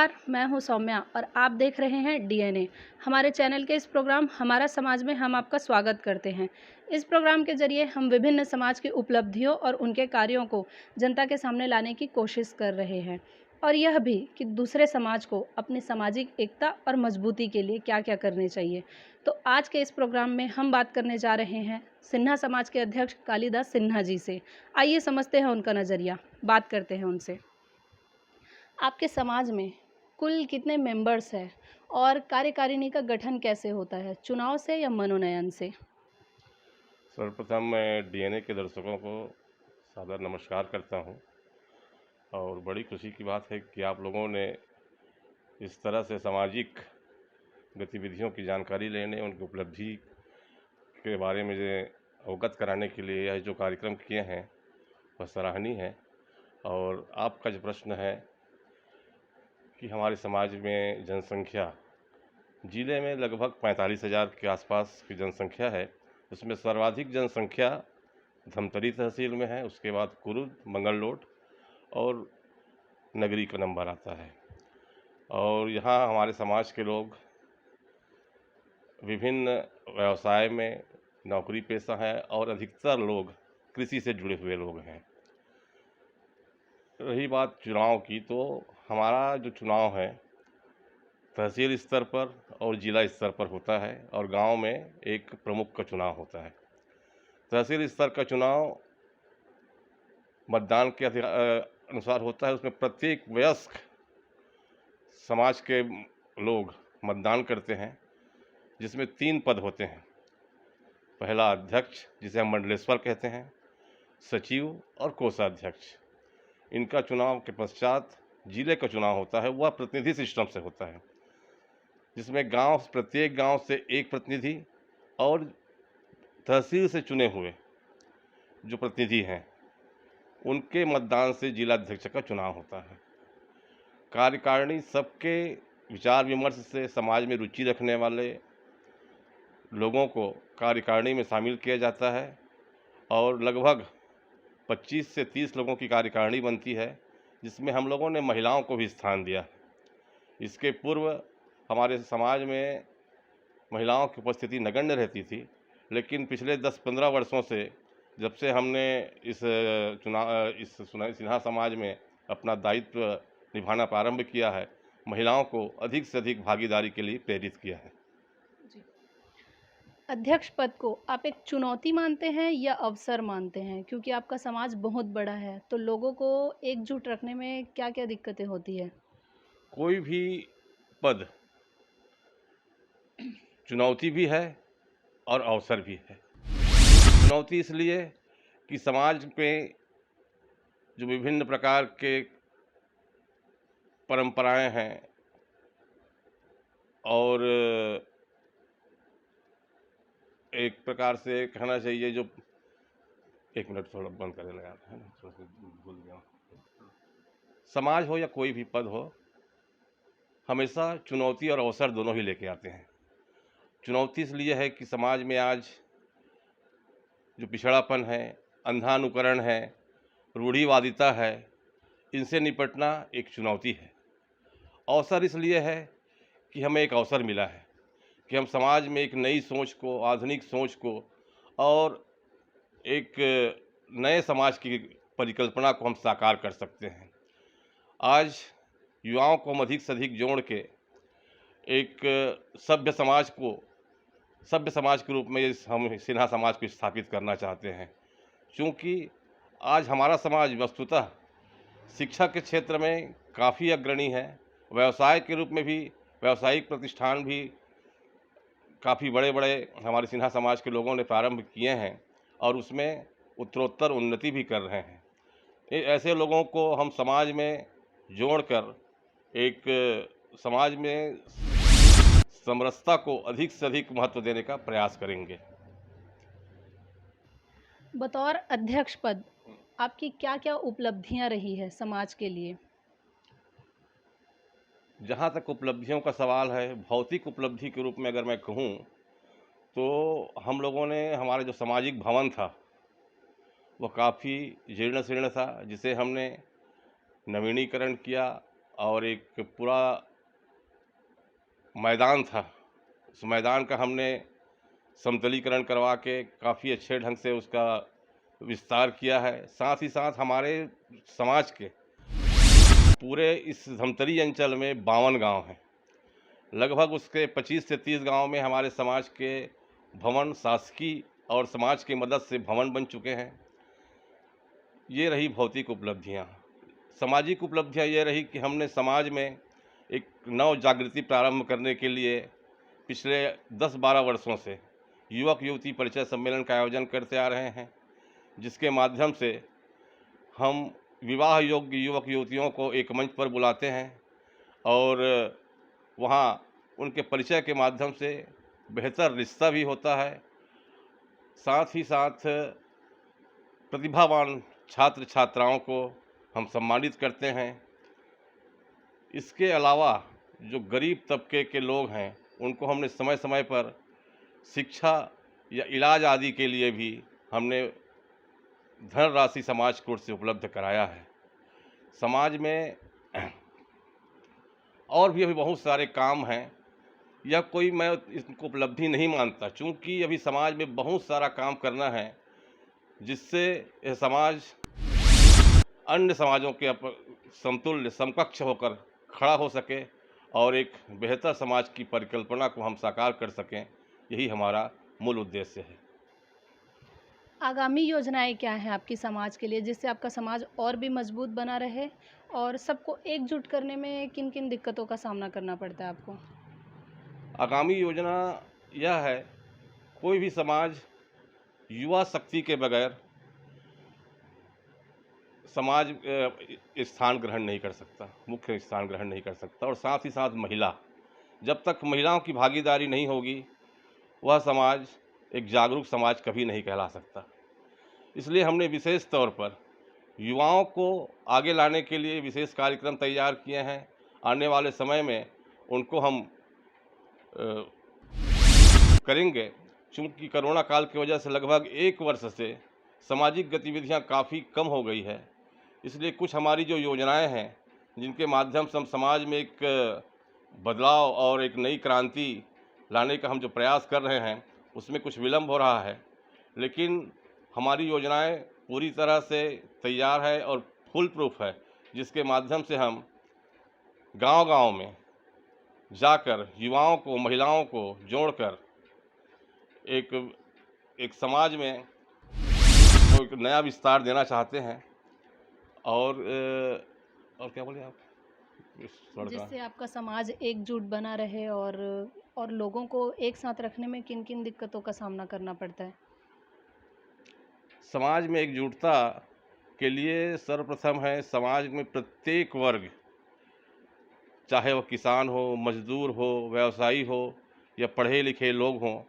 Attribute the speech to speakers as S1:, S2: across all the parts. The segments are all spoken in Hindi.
S1: नमस्कार, मैं हूं सौम्या और आप देख रहे हैं डीएनए। हमारे चैनल के इस प्रोग्राम हमारा समाज में हम आपका स्वागत करते हैं। इस प्रोग्राम के जरिए हम विभिन्न समाज की उपलब्धियों और उनके कार्यों को जनता के सामने लाने की कोशिश कर रहे हैं और यह भी कि दूसरे समाज को अपनी सामाजिक एकता और मजबूती के लिए क्या-क्या करने चाहिए। तो आज के इस प्रोग्राम में हम बात करने जा रहे हैं सिन्हा समाज के अध्यक्ष कालीदास सिन्हा जी से। आइए समझते हैं उनका नज़रिया, बात करते हैं उनसे। आपके समाज में कुल कितने मेंबर्स हैं और कार्यकारिणी का गठन कैसे होता है, चुनाव से या मनोनयन से?
S2: सर्वप्रथम मैं डीएनए के दर्शकों को सादर नमस्कार करता हूं और बड़ी खुशी की बात है कि आप लोगों ने इस तरह से सामाजिक गतिविधियों की जानकारी लेने, उनकी उपलब्धि के बारे में जो अवगत कराने के लिए यह जो कार्यक्रम किए हैं वह सराहनीय है। और आपका जो प्रश्न है कि हमारे समाज में जनसंख्या जिले में लगभग 45,000 के आसपास की जनसंख्या है। उसमें सर्वाधिक जनसंख्या धमतरी तहसील में है, उसके बाद कुरुद, मंगलडोट और नगरी का नंबर आता है। और यहाँ हमारे समाज के लोग विभिन्न व्यवसाय में नौकरी पेशा है और अधिकतर लोग कृषि से जुड़े हुए लोग हैं। रही बात चुनाव की, तो हमारा जो चुनाव है तहसील स्तर पर और ज़िला स्तर पर होता है और गांव में एक प्रमुख का चुनाव होता है। तहसील स्तर का चुनाव मतदान के अनुसार होता है। उसमें प्रत्येक वयस्क समाज के लोग मतदान करते हैं, जिसमें 3 पद होते हैं। पहला अध्यक्ष, जिसे हम मंडलेश्वर कहते हैं, सचिव और कोषाध्यक्ष। इनका चुनाव के पश्चात जिले का चुनाव होता है, वह प्रतिनिधि सिस्टम से होता है, जिसमें प्रत्येक गांव से एक प्रतिनिधि और तहसील से चुने हुए जो प्रतिनिधि हैं उनके मतदान से जिला अध्यक्ष का चुनाव होता है। कार्यकारिणी सबके विचार विमर्श से समाज में रुचि रखने वाले लोगों को कार्यकारिणी में शामिल किया जाता है और लगभग 25 से 30 लोगों की कार्यकारिणी बनती है, जिसमें हम लोगों ने महिलाओं को भी स्थान दिया है। इसके पूर्व हमारे समाज में महिलाओं की उपस्थिति नगण्य रहती थी, लेकिन पिछले 10-15 वर्षों से जब से हमने इस सिन्हा समाज में अपना दायित्व निभाना प्रारंभ किया है, महिलाओं को अधिक से अधिक भागीदारी के लिए प्रेरित किया है।
S1: जी। अध्यक्ष पद को आप एक चुनौती मानते हैं या अवसर मानते हैं? क्योंकि आपका समाज बहुत बड़ा है, तो लोगों को एकजुट रखने में क्या-क्या दिक्कतें होती है?
S2: कोई भी पद चुनौती भी है और अवसर भी है। चुनौती इसलिए कि समाज में जो विभिन्न प्रकार के परंपराएं हैं और एक प्रकार से कहना चाहिए जो एक मिनट थोड़ा बंद कर देना यार, है ना, थोड़ा सा भूल गया। समाज हो या कोई भी पद हो, हमेशा चुनौती और अवसर दोनों ही लेके आते हैं। चुनौती इसलिए है कि समाज में आज जो पिछड़ापन है, अंधानुकरण है, रूढ़िवादिता है, इनसे निपटना एक चुनौती है। अवसर इसलिए है कि हमें एक अवसर मिला है कि हम समाज में एक नई सोच को, आधुनिक सोच को और एक नए समाज की परिकल्पना को हम साकार कर सकते हैं। आज युवाओं को हम अधिक से अधिक जोड़ के एक सभ्य समाज के रूप में हम सिन्हा समाज को स्थापित करना चाहते हैं, क्योंकि आज हमारा समाज वस्तुतः शिक्षा के क्षेत्र में काफ़ी अग्रणी है। व्यवसाय के रूप में भी व्यावसायिक प्रतिष्ठान भी काफ़ी बड़े-बड़े हमारे सिन्हा समाज के लोगों ने प्रारंभ किए हैं और उसमें उत्तरोत्तर उन्नति भी कर रहे हैं। ऐसे लोगों को हम समाज में जोड़कर एक समाज में समरसता को अधिक से अधिक महत्व देने का प्रयास करेंगे।
S1: बतौर अध्यक्ष पद आपकी क्या-क्या उपलब्धियां रही है समाज के लिए?
S2: जहाँ तक उपलब्धियों का सवाल है, भौतिक उपलब्धि के रूप में अगर मैं कहूँ, तो हम लोगों ने हमारा जो सामाजिक भवन था, वह काफ़ी जीर्ण शीर्ण था, जिसे हमने नवीनीकरण किया और एक पूरा मैदान था। उस मैदान का हमने समतलीकरण करवा के काफ़ी अच्छे ढंग से उसका विस्तार किया है। साथ ही साथ हमारे समाज के पूरे इस धमतरी अंचल में 52 गांव हैं। लगभग उसके 25 से 30 गांव में हमारे समाज के भवन शासकीय और समाज की मदद से भवन बन चुके हैं। ये रही भौतिक उपलब्धियां। सामाजिक उपलब्धियां ये रही कि हमने समाज में एक नव जागृति प्रारंभ करने के लिए पिछले 10-12 वर्षों से युवक युवती परिचय सम्मेलन का आयोजन करते आ रहे हैं, जिसके माध्यम से हम विवाह योग्य युवक युवतियों को एक मंच पर बुलाते हैं और वहाँ उनके परिचय के माध्यम से बेहतर रिश्ता भी होता है। साथ ही साथ प्रतिभावान छात्र छात्राओं को हम सम्मानित करते हैं। इसके अलावा जो गरीब तबके के लोग हैं उनको हमने समय समय पर शिक्षा या इलाज आदि के लिए भी हमने धनराशि समाज कोष से उपलब्ध कराया है। समाज में और भी अभी बहुत सारे काम हैं। यह कोई मैं इसको उपलब्धि नहीं मानता, चूँकि अभी समाज में बहुत सारा काम करना है, जिससे यह समाज अन्य समाजों के समतुल्य समकक्ष होकर खड़ा हो सके और एक बेहतर समाज की परिकल्पना को हम साकार कर सकें। यही हमारा मूल उद्देश्य है।
S1: आगामी योजनाएँ क्या हैं आपकी समाज के लिए, जिससे आपका समाज और भी मजबूत बना रहे और सबको एकजुट करने में किन-किन दिक्कतों का सामना करना पड़ता है आपको?
S2: आगामी योजना यह है, कोई भी समाज युवा शक्ति के बगैर समाज स्थान ग्रहण नहीं कर सकता, मुख्य स्थान ग्रहण नहीं कर सकता। और साथ ही साथ महिला, जब तक महिलाओं की भागीदारी नहीं होगी, वह समाज एक जागरूक समाज कभी नहीं कहला सकता। इसलिए हमने विशेष तौर पर युवाओं को आगे लाने के लिए विशेष कार्यक्रम तैयार किए हैं। आने वाले समय में उनको हम करेंगे। चूँकि कोरोना काल की वजह से लगभग 1 वर्ष से सामाजिक गतिविधियां काफ़ी कम हो गई है, इसलिए कुछ हमारी जो योजनाएं हैं, जिनके माध्यम से हम समाज में एक बदलाव और एक नई क्रांति लाने का हम जो प्रयास कर रहे हैं, उसमें कुछ विलम्ब हो रहा है। लेकिन हमारी योजनाएं पूरी तरह से तैयार है और फुल प्रूफ है, जिसके माध्यम से हम गांव-गांव में जाकर युवाओं को, महिलाओं को जोड़कर एक समाज में तो एक नया विस्तार देना चाहते हैं। और क्या बोले आप?
S1: जिससे आपका समाज एकजुट बना रहे और लोगों को एक साथ रखने में किन-किन दिक्कतों का सामना करना पड़ता है?
S2: समाज में एकजुटता के लिए सर्वप्रथम है समाज में प्रत्येक वर्ग, चाहे वह किसान हो, मजदूर हो, व्यवसायी हो या पढ़े लिखे लोग हों,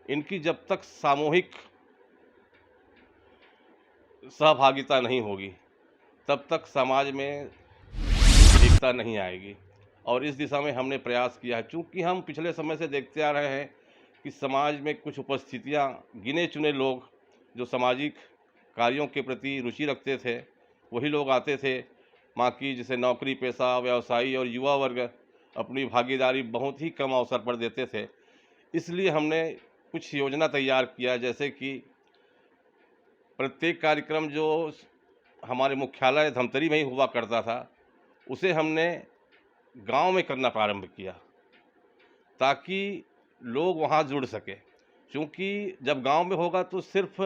S2: इनकी जब तक सामूहिक सहभागिता नहीं होगी, तब तक समाज में एकता नहीं आएगी। और इस दिशा में हमने प्रयास किया है। चूँकि हम पिछले समय से देखते आ रहे हैं कि समाज में कुछ उपस्थितियाँ, गिने चुने लोग जो सामाजिक कार्यों के प्रति रुचि रखते थे, वही लोग आते थे। बाकी जैसे नौकरी पेशा, व्यवसायी और युवा वर्ग अपनी भागीदारी बहुत ही कम अवसर पर देते थे। इसलिए हमने कुछ योजना तैयार किया, जैसे कि प्रत्येक कार्यक्रम जो हमारे मुख्यालय धमतरी में ही हुआ करता था, उसे हमने गांव में करना प्रारंभ किया, ताकि लोग वहां जुड़ सके। क्योंकि जब गांव में होगा तो सिर्फ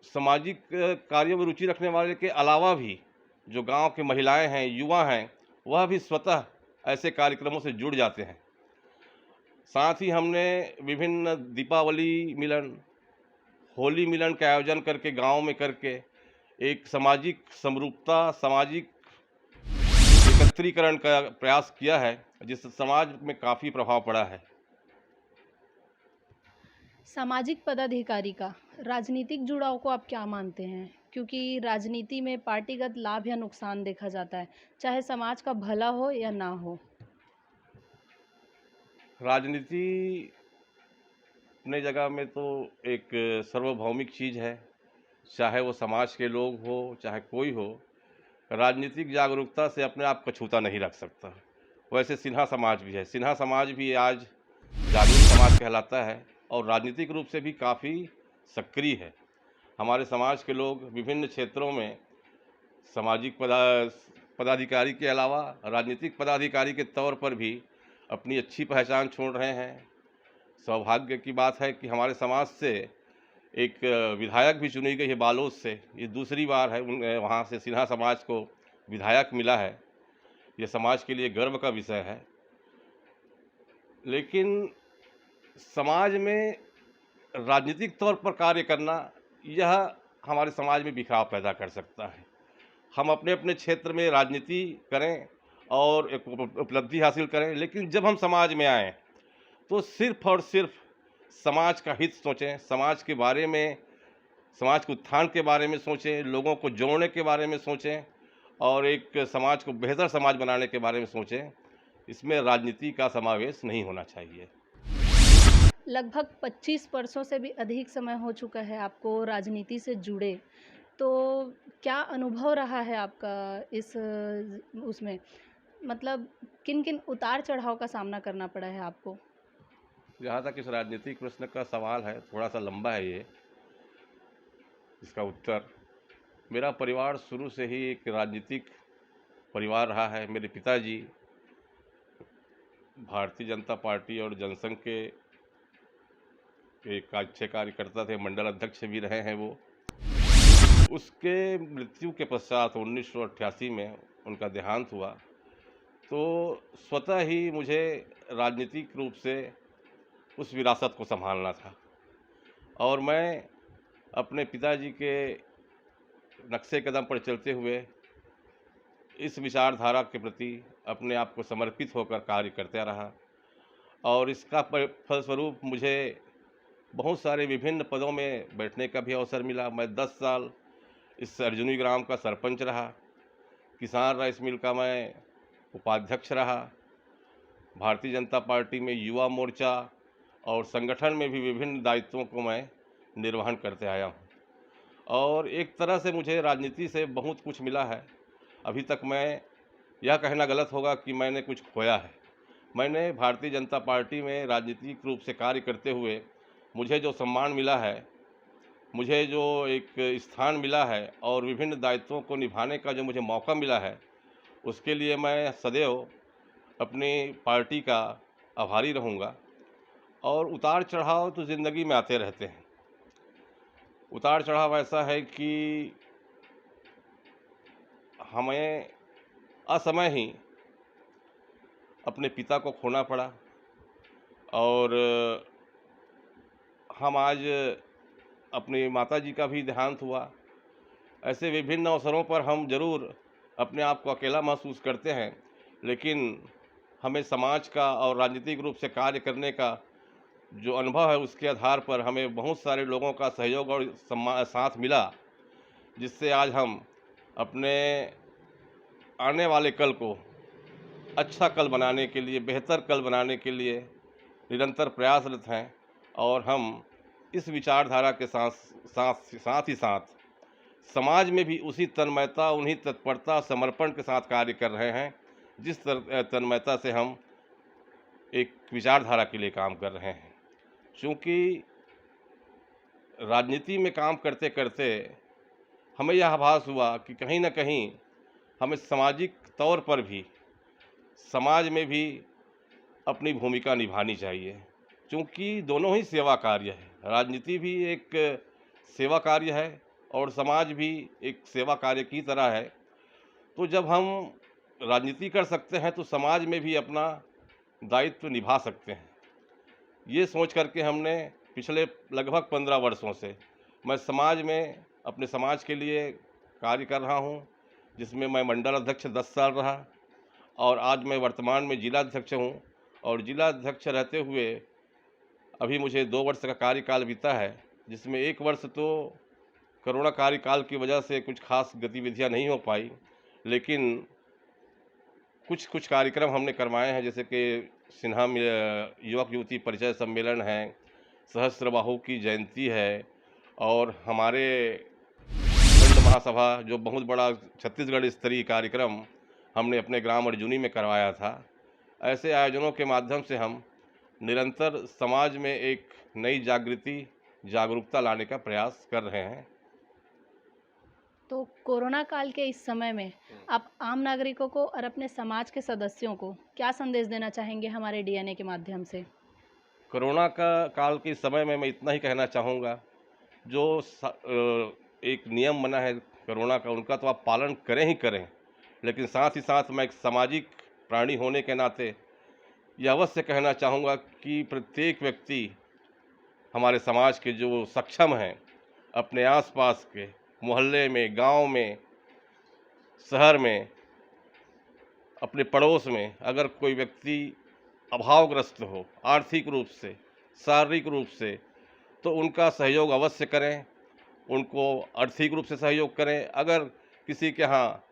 S2: सामाजिक कार्यों में रुचि रखने वाले के अलावा भी जो गांव के महिलाएं हैं, युवा हैं, वह भी स्वतः ऐसे कार्यक्रमों से जुड़ जाते हैं। साथ ही हमने विभिन्न दीपावली मिलन, होली मिलन का आयोजन करके गांव में करके एक सामाजिक समरूपता, सामाजिक एकत्रीकरण का प्रयास किया है, जिससे समाज में काफ़ी प्रभाव पड़ा है।
S1: सामाजिक पदाधिकारी का राजनीतिक जुड़ाव को आप क्या मानते हैं? क्योंकि राजनीति में पार्टीगत लाभ या नुकसान देखा जाता है, चाहे समाज का भला हो या ना हो।
S2: राजनीति अपने जगह में तो एक सार्वभौमिक चीज़ है, चाहे वो समाज के लोग हो, चाहे कोई हो। राजनीतिक जागरूकता से अपने आप को छूता नहीं रख सकता। वैसे सिन्हा समाज भी है। सिन्हा समाज भी आज जागरूक समाज कहलाता है और राजनीतिक रूप से भी काफ़ी सक्रिय है। हमारे समाज के लोग विभिन्न क्षेत्रों में सामाजिक पदाधिकारी के अलावा राजनीतिक पदाधिकारी के तौर पर भी अपनी अच्छी पहचान छोड़ रहे हैं। सौभाग्य की बात है कि हमारे समाज से एक विधायक भी चुनी गई है बालोद से। ये दूसरी बार है वहाँ से सिन्हा समाज को विधायक मिला है। ये समाज के लिए गर्व का विषय है। लेकिन समाज में राजनीतिक तौर पर कार्य करना, यह हमारे समाज में बिखराव पैदा कर सकता है। हम अपने अपने क्षेत्र में राजनीति करें और एक उपलब्धि हासिल करें, लेकिन जब हम समाज में आएँ तो सिर्फ़ और सिर्फ समाज का हित सोचें, समाज के बारे में, समाज के उत्थान के बारे में सोचें, लोगों को जोड़ने के बारे में सोचें और एक समाज को बेहतर समाज बनाने के बारे में सोचें। इसमें राजनीति का समावेश नहीं होना चाहिए।
S1: लगभग 25 वर्षों से भी अधिक समय हो चुका है आपको राजनीति से जुड़े, तो क्या अनुभव रहा है आपका इस उसमें? मतलब किन-किन उतार-चढ़ाव का सामना करना पड़ा है आपको?
S2: जहाँ तक इस राजनीतिक प्रश्न का सवाल है, थोड़ा-सा लंबा है ये, इसका उत्तर। मेरा परिवार शुरू से ही एक राजनीतिक परिवार रहा है। मेरे पिताजी भारतीय जनता पार्टी और जनसंघ के एक अच्छे कार्यकर्ता थे, मंडल अध्यक्ष भी रहे हैं वो। उसके मृत्यु के पश्चात 1988 में उनका देहांत हुआ, तो स्वतः ही मुझे राजनीतिक रूप से उस विरासत को संभालना था और मैं अपने पिताजी के नक्शे कदम पर चलते हुए इस विचारधारा के प्रति अपने आप को समर्पित होकर कार्य करता रहा और इसका फलस्वरूप मुझे बहुत सारे विभिन्न पदों में बैठने का भी अवसर मिला। मैं 10 साल इस अर्जुनी ग्राम का सरपंच रहा, किसान राइस मिल का मैं उपाध्यक्ष रहा, भारतीय जनता पार्टी में युवा मोर्चा और संगठन में भी विभिन्न दायित्वों को मैं निर्वहन करते आया हूँ और एक तरह से मुझे राजनीति से बहुत कुछ मिला है। अभी तक मैं यह कहना गलत होगा कि मैंने कुछ खोया है। मैंने भारतीय जनता पार्टी में राजनीतिक रूप से कार्य करते हुए मुझे जो सम्मान मिला है, मुझे जो एक स्थान मिला है और विभिन्न दायित्वों को निभाने का जो मुझे मौका मिला है, उसके लिए मैं सदैव अपनी पार्टी का आभारी रहूँगा। और उतार चढ़ाव तो ज़िंदगी में आते रहते हैं। उतार चढ़ाव ऐसा है कि हमें असमय ही अपने पिता को खोना पड़ा और हम आज अपनी माताजी का भी देहांत हुआ। ऐसे विभिन्न अवसरों पर हम ज़रूर अपने आप को अकेला महसूस करते हैं, लेकिन हमें समाज का और राजनीतिक रूप से कार्य करने का जो अनुभव है, उसके आधार पर हमें बहुत सारे लोगों का सहयोग और साथ मिला, जिससे आज हम अपने आने वाले कल को अच्छा कल बनाने के लिए, बेहतर कल बनाने के लिए निरंतर प्रयासरत हैं और हम इस विचारधारा के साथ ही साथ समाज में भी उसी तन्मयता, उन्हीं तत्परता, समर्पण के साथ कार्य कर रहे हैं, जिस तन्मयता से हम एक विचारधारा के लिए काम कर रहे हैं। क्योंकि राजनीति में काम करते करते हमें यह आभास हुआ कि कहीं न कहीं हमें सामाजिक तौर पर भी, समाज में भी अपनी भूमिका निभानी चाहिए, क्योंकि दोनों ही सेवा कार्य है। राजनीति भी एक सेवा कार्य है और समाज भी एक सेवा कार्य की तरह है। तो जब हम राजनीति कर सकते हैं तो समाज में भी अपना दायित्व निभा सकते हैं। ये सोच करके हमने पिछले लगभग 15 वर्षों से मैं समाज में अपने समाज के लिए कार्य कर रहा हूँ, जिसमें मैं मंडल अध्यक्ष 10 साल रहा और आज मैं वर्तमान में जिला अध्यक्ष हूँ और जिला अध्यक्ष रहते हुए अभी मुझे 2 वर्ष का कार्यकाल बीता है, जिसमें 1 वर्ष तो कोरोना कार्यकाल की वजह से कुछ खास गतिविधियां नहीं हो पाई, लेकिन कुछ कार्यक्रम हमने करवाए हैं, जैसे कि सिन्हा युवक युवती परिचय सम्मेलन है, सहस्त्रबाहु की जयंती है और हमारे खंड महासभा जो बहुत बड़ा छत्तीसगढ़ स्तरीय कार्यक्रम हमने अपने ग्राम अर्जुनी में करवाया था। ऐसे आयोजनों के माध्यम से हम निरंतर समाज में एक नई जागरूकता लाने का प्रयास कर रहे हैं।
S1: तो कोरोना काल के इस समय में आप आम नागरिकों को और अपने समाज के सदस्यों को क्या संदेश देना चाहेंगे हमारे डीएनए के माध्यम से?
S2: कोरोना का काल के समय में मैं इतना ही कहना चाहूँगा, जो एक नियम बना है कोरोना का, उनका तो आप पालन करें ही करें, लेकिन साथ ही साथ मैं एक सामाजिक प्राणी होने के नाते यह अवश्य कहना चाहूँगा कि प्रत्येक व्यक्ति हमारे समाज के जो सक्षम हैं, अपने आसपास के मोहल्ले में, गांव में, शहर में, अपने पड़ोस में अगर कोई व्यक्ति अभावग्रस्त हो आर्थिक रूप से, शारीरिक रूप से, तो उनका सहयोग अवश्य करें, उनको आर्थिक रूप से सहयोग करें। अगर किसी के यहाँ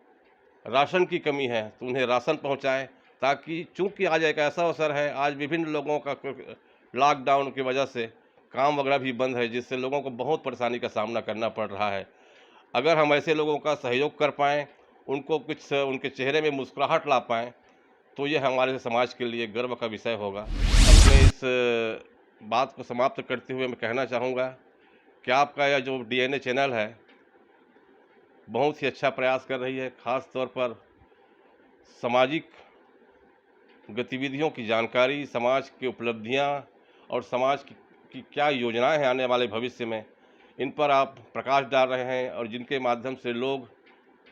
S2: राशन की कमी है तो उन्हें राशन पहुंचाएं, ताकि चूंकि आज एक ऐसा अवसर है, आज विभिन्न लोगों का लॉकडाउन की वजह से काम वगैरह भी बंद है, जिससे लोगों को बहुत परेशानी का सामना करना पड़ रहा है। अगर हम ऐसे लोगों का सहयोग कर पाएँ, उनको कुछ उनके चेहरे में मुस्कुराहट ला पाएँ, तो ये हमारे समाज के लिए गर्व का विषय होगा। अपने इस बात को समाप्त करते हुए मैं कहना चाहूँगा कि आपका यह जो डीएनए चैनल है, बहुत ही अच्छा प्रयास कर रही है। ख़ास तौर पर सामाजिक गतिविधियों की जानकारी, समाज की उपलब्धियाँ और समाज की क्या योजनाएं हैं आने वाले भविष्य में, इन पर आप प्रकाश डाल रहे हैं, और जिनके माध्यम से लोग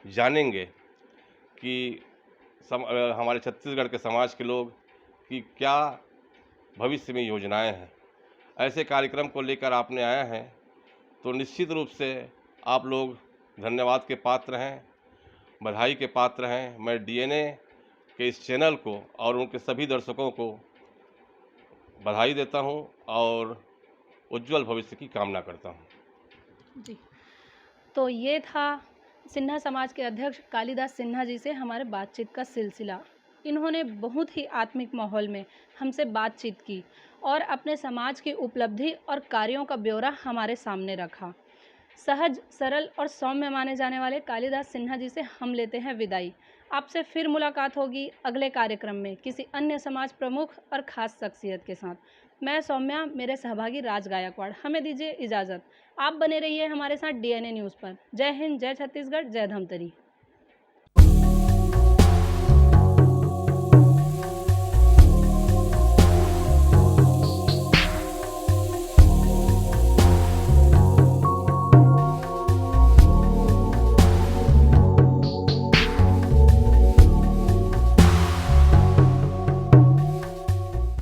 S2: जानेंगे कि हमारे छत्तीसगढ़ के समाज के लोग की क्या भविष्य में योजनाएं हैं। ऐसे कार्यक्रम को लेकर आपने आया हैं, तो निश्चित रूप से आप लोग धन्यवाद के पात्र हैं, बधाई के पात्र हैं। मैं डीएनए के इस चैनल को और उनके सभी दर्शकों को बधाई देता हूं और उज्जवल भविष्य की कामना करता हूं।
S1: जी, तो ये था सिन्हा समाज के अध्यक्ष कालीदास सिन्हा जी से हमारे बातचीत का सिलसिला। इन्होंने बहुत ही आत्मिक माहौल में हमसे बातचीत की और अपने समाज की उपलब्धि और कार्यों का ब्यौरा हमारे सामने रखा। सहज, सरल और सौम्य माने जाने वाले कालीदास सिन्हा जी से हम लेते हैं विदाई। आपसे फिर मुलाकात होगी अगले कार्यक्रम में किसी अन्य समाज प्रमुख और ख़ास शख्सियत के साथ। मैं सौम्या, मेरे सहभागी राज गायकवाड़, हमें दीजिए इजाज़त। आप बने रहिए हमारे साथ डीएनए न्यूज़ पर। जय हिंद, जय छत्तीसगढ़, जय धमतरी।